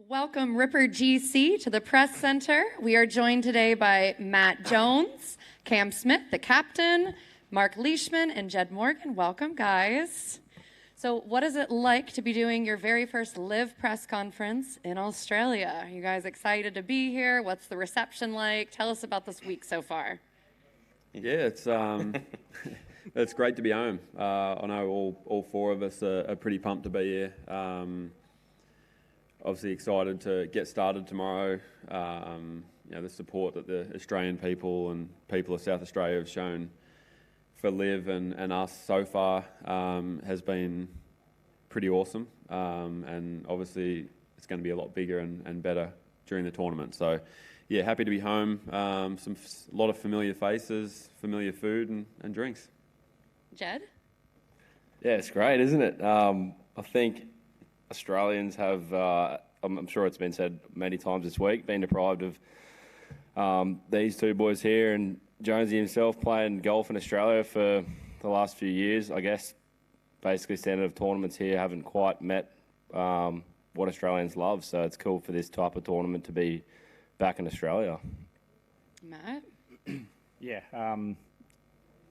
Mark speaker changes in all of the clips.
Speaker 1: Welcome, Ripper GC, to the Press Center. We are joined today by Matt Jones, Cam Smith, the captain, Marc Leishman, and Jed Morgan. Welcome, guys. So what is it like to be doing your very first LIV press conference in Australia? Are you guys excited to be here? What's the reception like? Tell us about this week so far.
Speaker 2: Yeah, it's great to be home. I know all four of us are pretty pumped to be here. Obviously excited to get started tomorrow. The support that the Australian people and people of South Australia have shown for LIV and us so far has been pretty awesome. And obviously it's going to be a lot bigger and better during the tournament. So yeah, happy to be home. A lot of familiar faces, familiar food and drinks.
Speaker 1: Jed?
Speaker 3: Yeah, it's great, isn't it? I think Australians have, I'm sure it's been said many times this week, been deprived of these two boys here, and Jonesy himself playing golf in Australia for the last few years. I guess basically standard of tournaments here haven't quite met what Australians love, so it's cool for this type of tournament to be back in Australia.
Speaker 1: Matt?
Speaker 4: Yeah,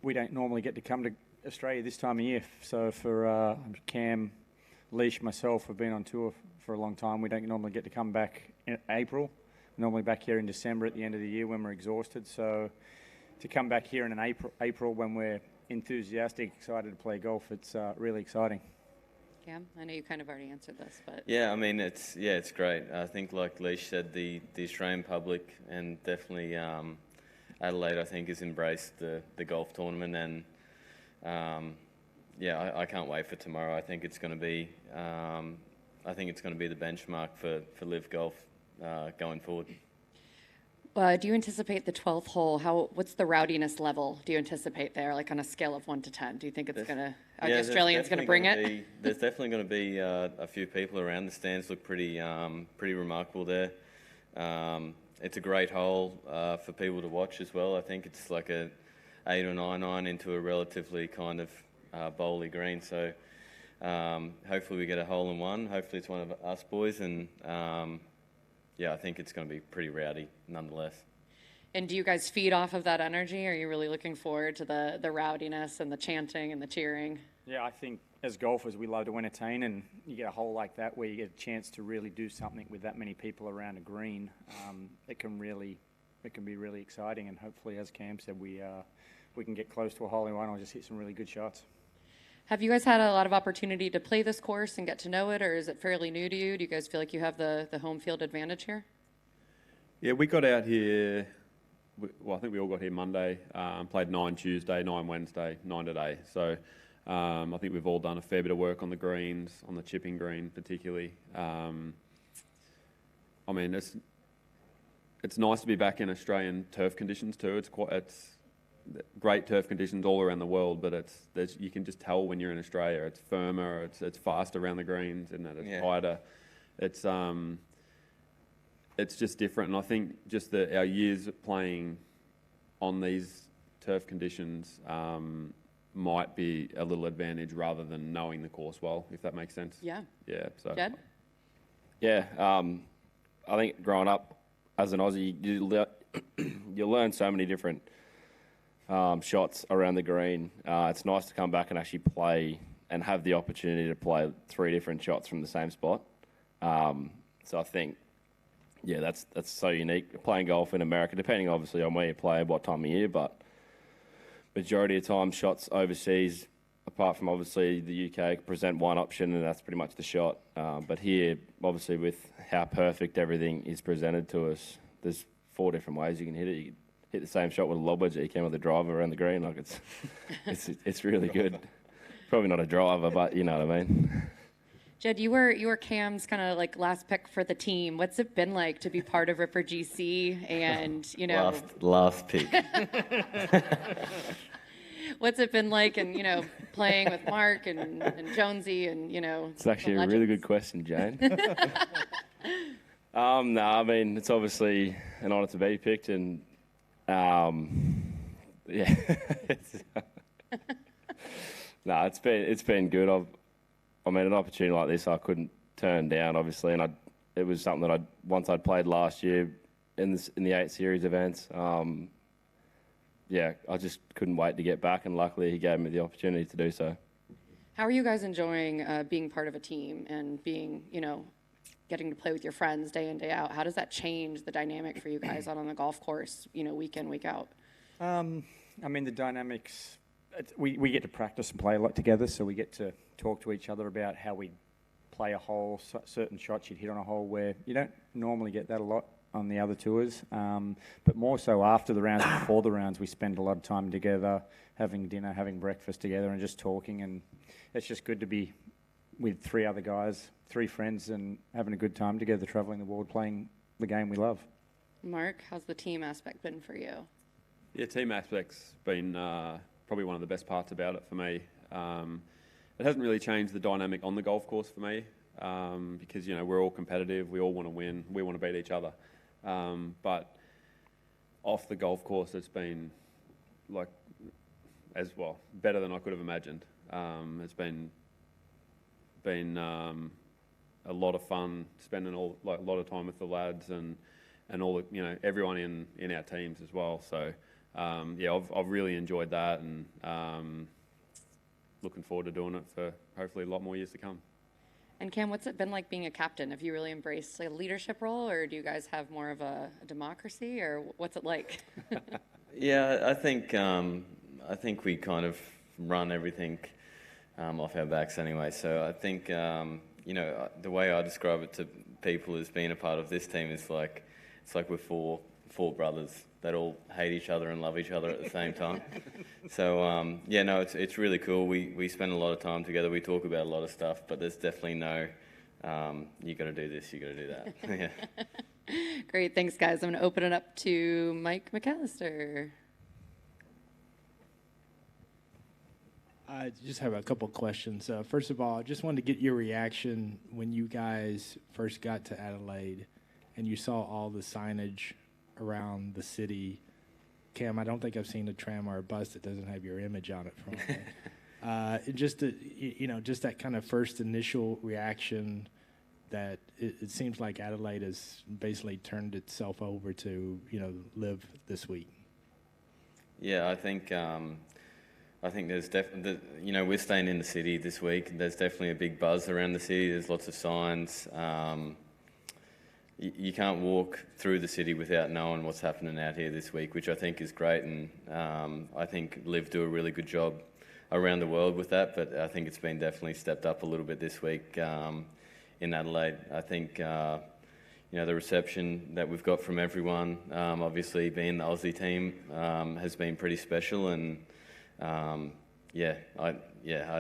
Speaker 4: we don't normally get to come to Australia this time of year, so for Cam, Leish, myself have been on tour for a long time. We don't normally get to come back in April. We're normally back here in December at the end of the year when we're exhausted. So to come back here in April when we're enthusiastic, excited to play golf, it's really exciting.
Speaker 1: Cam, I know you kind of already answered this, but
Speaker 5: yeah, I mean it's great. I think like Leish said, the Australian public and definitely Adelaide, I think, has embraced the golf tournament, and yeah, I can't wait for tomorrow. I think it's going to be, the benchmark for LIV golf going forward.
Speaker 1: do you anticipate the 12th hole? What's the rowdiness level? Do you anticipate there, like on a scale of 1 to 10? Do you think it's gonna? Are the Australians gonna bring it?
Speaker 5: There's definitely going to be a few people around. The stands look pretty remarkable there. It's a great hole for people to watch as well. I think it's like a 8 or 9 iron into a relatively kind of bowly green, so hopefully we get a hole in one. Hopefully it's one of us boys, and yeah, I think it's going to be pretty rowdy nonetheless.
Speaker 1: And do you guys feed off of that energy? Are you really looking forward to the rowdiness and the chanting and the cheering?
Speaker 4: Yeah, I think as golfers we love to entertain, and you get a hole like that where you get a chance to really do something with that many people around a green. It can be really exciting, and hopefully, as Cam said, we can get close to a hole in one or just hit some really good shots.
Speaker 1: Have you guys had a lot of opportunity to play this course and get to know it, or is it fairly new to you? Do you guys feel like you have the home field advantage here? Yeah,
Speaker 2: we got out here, I think we all got here Monday, played 9 Tuesday, 9 Wednesday, 9 today. So I think we've all done a fair bit of work on the greens, on the chipping green particularly. I mean, it's nice to be back in Australian turf conditions too. It's great turf conditions all around the world, but you can just tell when you're in Australia. It's firmer, it's faster around the greens, and it's tighter. It's just different, and I think just our years playing on these turf conditions might be a little advantage rather than knowing the course well, if that makes sense.
Speaker 1: Yeah.
Speaker 2: Yeah. So.
Speaker 1: Jed?
Speaker 3: Yeah, I think growing up as an Aussie, you learn so many different shots around the green. It's nice to come back and actually play and have the opportunity to play 3 different shots from the same spot. So I think, yeah, that's so unique. Playing golf in America, depending obviously on where you play, what time of year, but majority of time shots overseas, apart from obviously the UK, present one option and that's pretty much the shot. But here, obviously with how perfect everything is presented to us, there's 4 different ways you can hit it. You can hit the same shot with a lob wedge that you can with a driver around the green. Like it's really good. Probably not a driver, but you know what I mean.
Speaker 1: Jed, you were Cam's kind of like last pick for the team. What's it been like to be part of Ripper GC and, you know...
Speaker 5: Last pick.
Speaker 1: What's it been like, and, you know, playing with Marc and Jonesy and, you know...
Speaker 3: It's actually a really good question, Jane. No, I mean, it's obviously an honour to be picked, and yeah, no, it's been good. I mean, an opportunity like this I couldn't turn down, obviously, and it was something that once I'd played last year in the 8 series events. Yeah, I just couldn't wait to get back, and luckily he gave me the opportunity to do so.
Speaker 1: How are you guys enjoying being part of a team and being, getting to play with your friends day in, day out? How does that change the dynamic for you guys out on the golf course, week in, week out?
Speaker 4: The dynamics, we get to practice and play a lot together, so we get to talk to each other about how we play a hole, certain shots you'd hit on a hole where you don't normally get that a lot on the other tours, but more so after the rounds and before the rounds, we spend a lot of time together, having dinner, having breakfast together, and just talking. And it's just good to be with 3 other guys, 3 friends, and having a good time together, travelling the world, playing the game we love.
Speaker 1: Mark, how's the team aspect been for you?
Speaker 2: Yeah, team aspect's been probably one of the best parts about it for me. It hasn't really changed the dynamic on the golf course for me because, we're all competitive, we all want to win, we want to beat each other. But off the golf course, it's been better than I could have imagined. It's been a lot of fun spending a lot of time with the lads and all the, everyone in our teams as well. So I've really enjoyed that, and looking forward to doing it for hopefully a lot more years to come.
Speaker 1: And Cam, what's it been like being a captain? Have you really embraced a leadership role, or do you guys have more of a democracy, or what's it like?
Speaker 5: Yeah, I think we kind of run everything off our backs anyway. So I think the way I describe it to people as being a part of this team is it's like we're four brothers that all hate each other and love each other at the same time. So it's really cool. We spend a lot of time together. We talk about a lot of stuff, but there's definitely no you got to do this, you got to do that. Yeah.
Speaker 1: Great, thanks guys. I'm going to open it up to Mike McAllister.
Speaker 6: I just have a couple questions. First of all, I just wanted to get your reaction when you guys first got to Adelaide and you saw all the signage around the city. Cam, I don't think I've seen a tram or a bus that doesn't have your image on it from just that kind of first initial reaction that it seems like Adelaide has basically turned itself over to, LIV this week.
Speaker 5: Yeah, I think there's definitely, we're staying in the city this week. There's definitely a big buzz around the city. There's lots of signs. You can't walk through the city without knowing what's happening out here this week, which I think is great. And I think LIV do a really good job around the world with that. But I think it's been definitely stepped up a little bit this week in Adelaide. I think, the reception that we've got from everyone, obviously being the Aussie team, has been pretty special. And I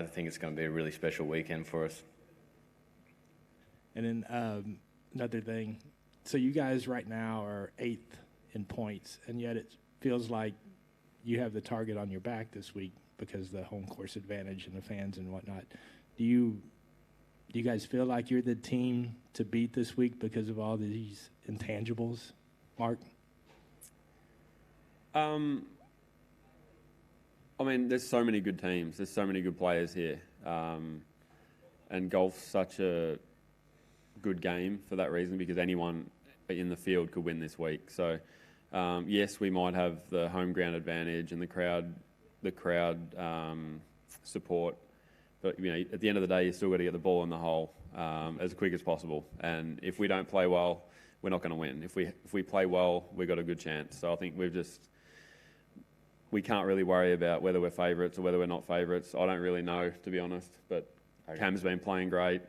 Speaker 5: think it's going to be a really special weekend for us.
Speaker 6: And then another thing, so you guys right now are 8th in points, and yet it feels like you have the target on your back this week because of the home course advantage and the fans and whatnot. Do you guys feel like you're the team to beat this week because of all these intangibles, Mark?
Speaker 2: There's so many good teams. There's so many good players here. And golf's such a good game for that reason because anyone in the field could win this week. So, yes, we might have the home ground advantage and the crowd support. But, at the end of the day, you still got to get the ball in the hole as quick as possible. And if we don't play well, we're not going to win. If we play well, we've got a good chance. So I think we can't really worry about whether we're favourites or whether we're not favourites. I don't really know, to be honest. But Cam's been playing great.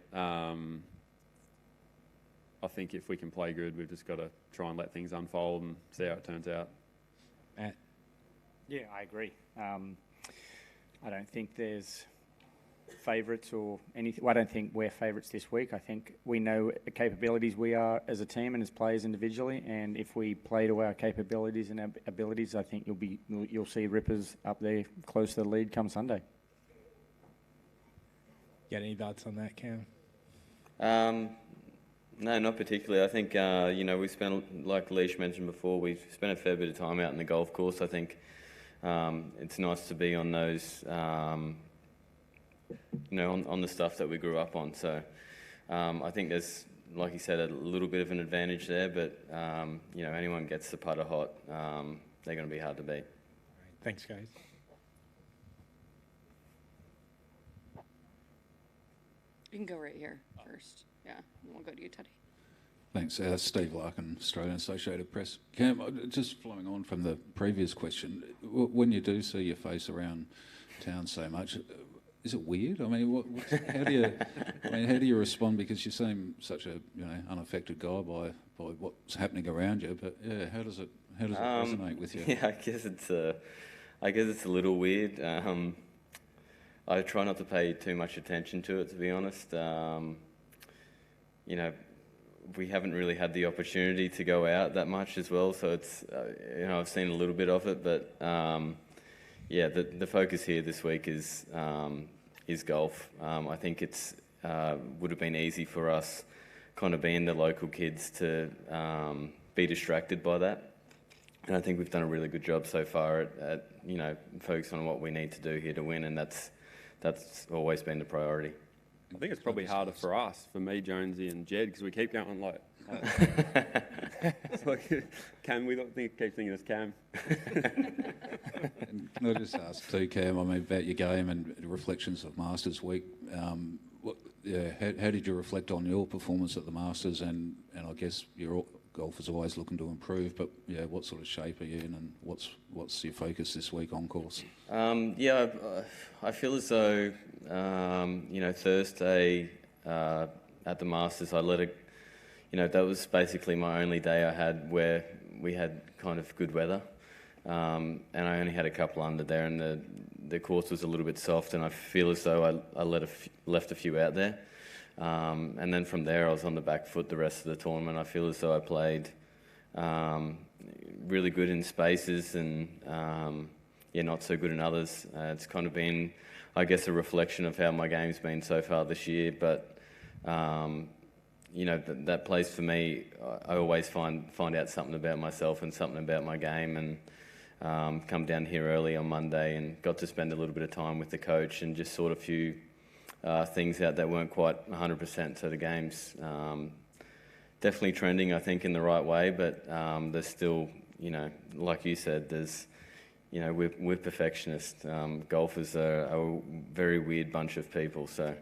Speaker 2: I think if we can play good, we've just got to try and let things unfold and see how it turns out.
Speaker 6: Matt?
Speaker 4: Yeah, I agree. I don't think there's favourites or anything. Well, I don't think we're favourites this week. I think we know the capabilities we are as a team and as players individually, and if we play to our capabilities and our abilities, I think you'll see Rippers up there close to the lead come Sunday.
Speaker 6: Got any thoughts on that, Cam?
Speaker 5: No, not particularly. I think, we spent, like Leish mentioned before, we've spent a fair bit of time out in the golf course. I think it's nice to be on those, on the stuff that we grew up on. So I think there's like you said, a little bit of an advantage there, but anyone gets the putter hot, they're going to be hard to beat.
Speaker 6: Thanks, guys.
Speaker 1: You can go right here first. Yeah, and we'll go to you, Teddy.
Speaker 7: Thanks. Steve Larkin, Australian Associated Press. Cam, just following on from the previous question, when you do see your face around town so much, is it weird? I mean, how do you respond? Because you seem such a unaffected guy by what's happening around you. But yeah, how does it resonate with you?
Speaker 5: Yeah, I guess it's a little weird. I try not to pay too much attention to it, to be honest. We haven't really had the opportunity to go out that much as well, so it's I've seen a little bit of it, but the focus here this week is golf. I think it's would have been easy for us, kind of being the local kids, to be distracted by that, and I think we've done a really good job so far at focusing on what we need to do here to win, and that's always been the priority.
Speaker 2: I think it's probably harder for us, for me, Jonesy and Jed, because we keep going like it's like Cam. We don't keep thinking it's Cam.
Speaker 7: And can I just ask too, Cam? I mean, about your game and reflections of Masters Week. How did you reflect on your performance at the Masters? And I guess your golf is always looking to improve. But yeah, what sort of shape are you in, and what's your focus this week on course?
Speaker 5: I feel as though Thursday at the Masters, I let it. That was basically my only day I had where we had kind of good weather, and I only had a couple under there, and the course was a little bit soft, and I feel as though I left a few out there, and then from there I was on the back foot the rest of the tournament. I feel as though I played really good in spaces, and not so good in others. It's kind of been, I guess, a reflection of how my game's been so far this year, but that place for me, I always find out something about myself and something about my game, and come down here early on Monday and got to spend a little bit of time with the coach and just sort a few things out that weren't quite 100%. So the game's definitely trending, I think, in the right way, but there's still, like you said, there's, we're perfectionists. Golfers are a very weird bunch of people, so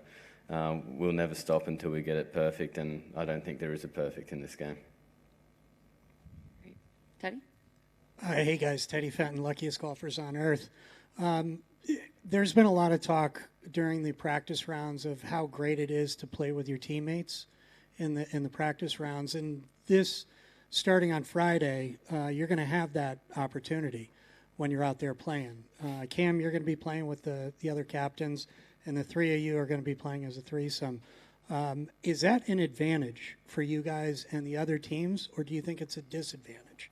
Speaker 5: we'll never stop until we get it perfect, and I don't think there is a perfect in this game.
Speaker 1: Great. Teddy?
Speaker 8: Hey guys, Teddy Fenton, luckiest golfers on earth. There's been a lot of talk during the practice rounds of how great it is to play with your teammates in the practice rounds, and this, starting on Friday, you're going to have that opportunity when you're out there playing. Cam, you're going to be playing with the other captains, and the three of you are going to be playing as a threesome. Is that an advantage for you guys and the other teams, or do you think it's a disadvantage?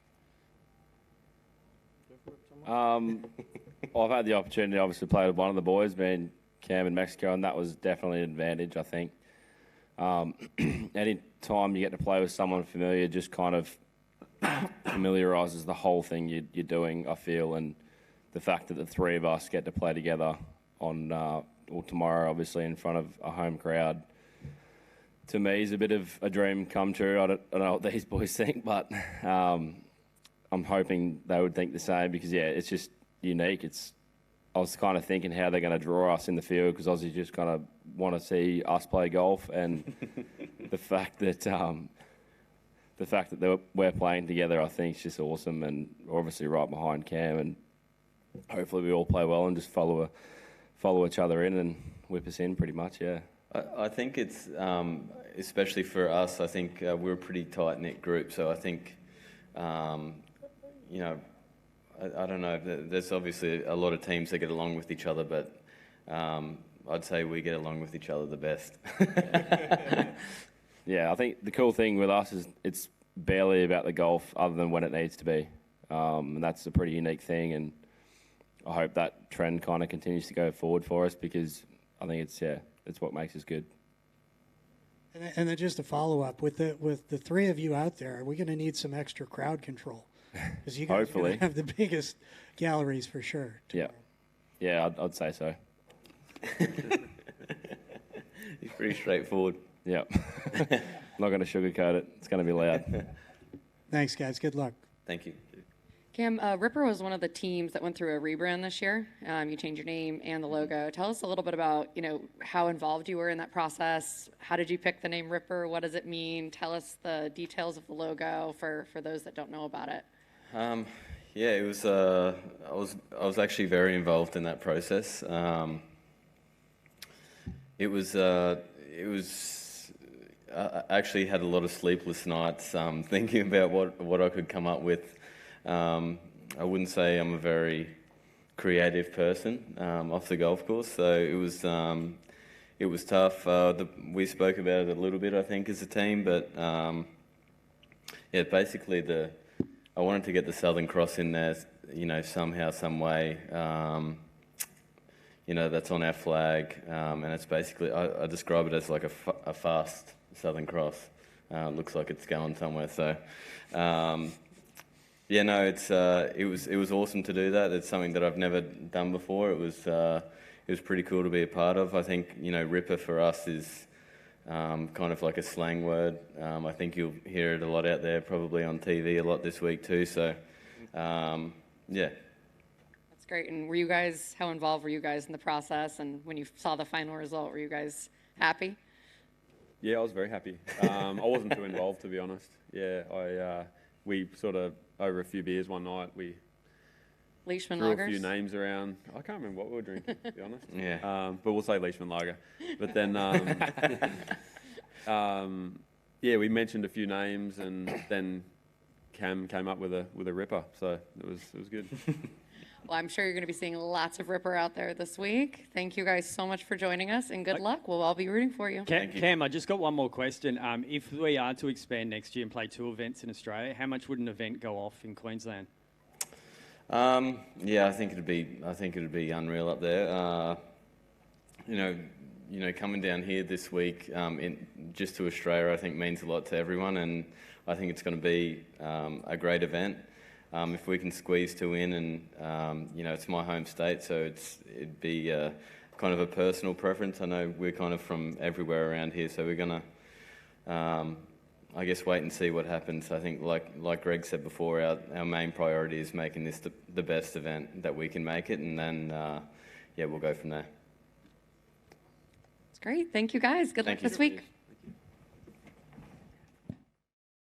Speaker 3: I've had the opportunity, obviously, to play with one of the boys, being Cam in Mexico, and that was definitely an advantage, I think. Any time you get to play with someone familiar, just kind of familiarises the whole thing you're doing, I feel, and the fact that the three of us get to play together on tomorrow, obviously, in front of a home crowd, to me is a bit of a dream come true. I don't know what these boys think, but I'm hoping they would think the same, because, yeah, it's just unique. I was kind of thinking how they're going to draw us in the field, because Aussies just kind of want to see us play golf, and the fact that we're playing together, I think, is just awesome, and we're obviously right behind Cam, and hopefully we all play well and just follow each other in and whip us in, pretty much. Yeah.
Speaker 5: I think it's especially for us. I think we're a pretty tight knit group, so I think. I don't know. There's obviously a lot of teams that get along with each other, but I'd say we get along with each other the best.
Speaker 3: Yeah, I think the cool thing with us is it's barely about the golf other than when it needs to be. And that's a pretty unique thing, and I hope that trend kind of continues to go forward for us, because I think it's what makes us good.
Speaker 8: And then just a follow-up, with the three of you out there, are we going to need some extra crowd control? Because you guys are going to have the biggest galleries for sure tomorrow.
Speaker 3: Yeah, I'd say so.
Speaker 5: He's pretty straightforward.
Speaker 3: Yeah. Not going to sugarcoat it. It's going to be loud.
Speaker 8: Thanks, guys. Good luck.
Speaker 5: Thank you.
Speaker 1: Cam, Ripper was one of the teams that went through a rebrand this year. You changed your name and the logo. Tell us a little bit about, how involved you were in that process. How did you pick the name Ripper? What does it mean? Tell us the details of the logo for those that don't know about it.
Speaker 5: Yeah, it was. I was actually very involved in that process. It was. I actually had a lot of sleepless nights thinking about what I could come up with. I wouldn't say I'm a very creative person off the golf course, so it was tough. We spoke about it a little bit, I think, as a team, but yeah, basically I wanted to get the Southern Cross in there, somehow, some way. That's on our flag, and it's basically I describe it as like a fast Southern Cross. It looks like it's going somewhere. So, it was awesome to do that. It's something that I've never done before. It was pretty cool to be a part of. I think Ripper for us is kind of like a slang word. I think you'll hear it a lot out there, probably on TV a lot this week too. So, yeah.
Speaker 1: That's great. And how involved were you guys in the process? And when you saw the final result, were you guys happy?
Speaker 2: Yeah, I was very happy. I wasn't too involved, to be honest. Yeah, we sort of, over a few beers one night, we
Speaker 1: Leishman
Speaker 2: threw
Speaker 1: lagers?
Speaker 2: a few names around. I can't remember what we were drinking, to be honest.
Speaker 5: Yeah.
Speaker 2: But we'll say Leishman lager. But then, we mentioned a few names, and then Cam came up with a Ripper. So it was good.
Speaker 1: Well, I'm sure you're going to be seeing lots of Ripper out there this week. Thank you guys so much for joining us, and good luck. We'll all be rooting for you.
Speaker 9: Cam, I just got one more question. If we are to expand next year and play 2 events in Australia, how much would an event go off in Queensland?
Speaker 5: Yeah, I think it'd be unreal up there. Coming down here this week, just to Australia, I think means a lot to everyone, and I think it's going to be a great event. If we can squeeze 2 in, and it's my home state, so it'd be kind of a personal preference. I know we're kind of from everywhere around here, so we're gonna, I guess, wait and see what happens. I think, like Greg said before, our main priority is making this the best event that we can make it, and then we'll go from there.
Speaker 1: It's great. Thank you guys. Good luck this week.